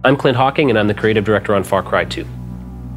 I'm Clint Hawking, and I'm the creative director on Far Cry 2.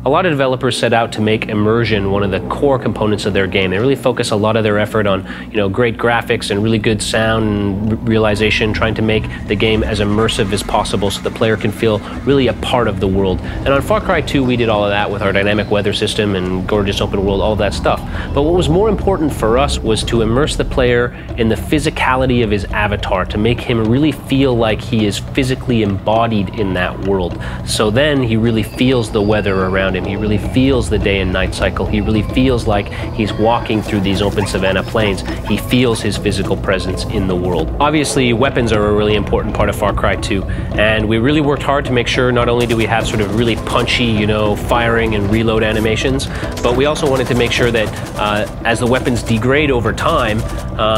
A lot of developers set out to make immersion one of the core components of their game. They really focus a lot of their effort on, great graphics and really good sound and realization, trying to make the game as immersive as possible so the player can feel really a part of the world. And on Far Cry 2, we did all of that with our dynamic weather system and gorgeous open world, all of that stuff. But what was more important for us was to immerse the player in the physicality of his avatar, to make him really feel like he is physically embodied in that world. So then he really feels the weather around him. He really feels the day and night cycle. He really feels like he's walking through these open savanna plains. He feels his physical presence in the world. Obviously, weapons are a really important part of Far Cry 2, and we really worked hard to make sure not only do we have sort of really punchy, firing and reload animations, but we also wanted to make sure that as the weapons degrade over time,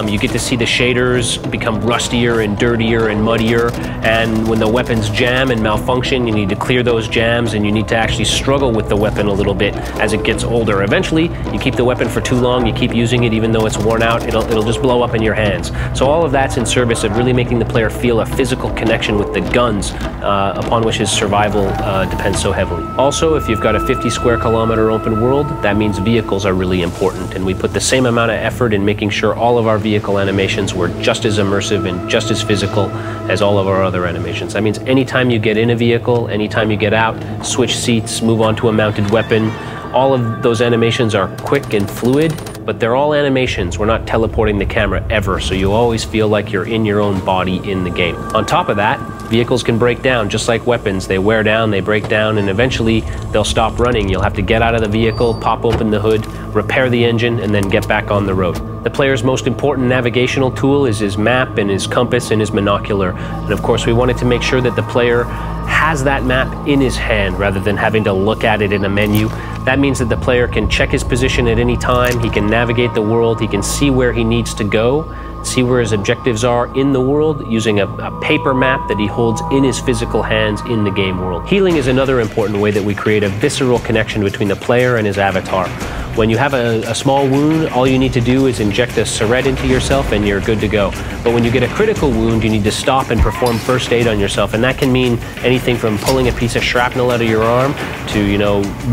you get to see the shaders become rustier and dirtier and muddier, and when the weapons jam and malfunction, you need to clear those jams, and you need to actually struggle with the weapon a little bit as it gets older. Eventually, you keep the weapon for too long, you keep using it even though it's worn out, it'll just blow up in your hands. So all of that's in service of really making the player feel a physical connection with the guns upon which his survival depends so heavily. Also, if you've got a 50 square kilometer open world, that means vehicles are really important, and we put the same amount of effort in making sure all of our vehicle animations were just as immersive and just as physical as all of our other animations. That means anytime you get in a vehicle, anytime you get out, switch seats, move on to a mounted weapon, all of those animations are quick and fluid, but they're all animations. We're not teleporting the camera ever, so you always feel like you're in your own body in the game. On top of that, vehicles can break down just like weapons. They wear down, they break down, and eventually they'll stop running. You'll have to get out of the vehicle, pop open the hood, repair the engine, and then get back on the road. The player's most important navigational tool is his map and his compass and his monocular. And of course, we wanted to make sure that the player has that map in his hand rather than having to look at it in a menu. That means that the player can check his position at any time, he can navigate the world, he can see where he needs to go, see where his objectives are in the world using a paper map that he holds in his physical hands in the game world. Healing is another important way that we create a visceral connection between the player and his avatar. When you have a small wound, all you need to do is inject a syringe into yourself and you're good to go. But when you get a critical wound, you need to stop and perform first aid on yourself. And that can mean anything from pulling a piece of shrapnel out of your arm to,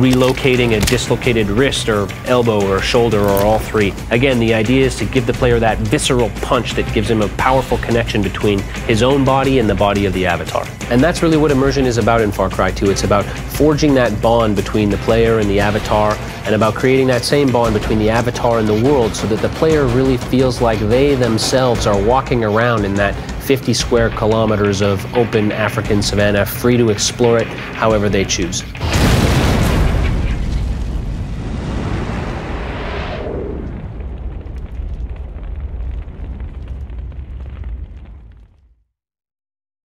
relocating a dislocated wrist or elbow or shoulder or all three. Again, the idea is to give the player that visceral punch that gives him a powerful connection between his own body and the body of the avatar. And that's really what immersion is about in Far Cry 2. It's about forging that bond between the player and the avatar, and about creating that same bond between the avatar and the world so that the player really feels like they themselves are walking around in that 50 square kilometers of open African savanna, free to explore it however they choose.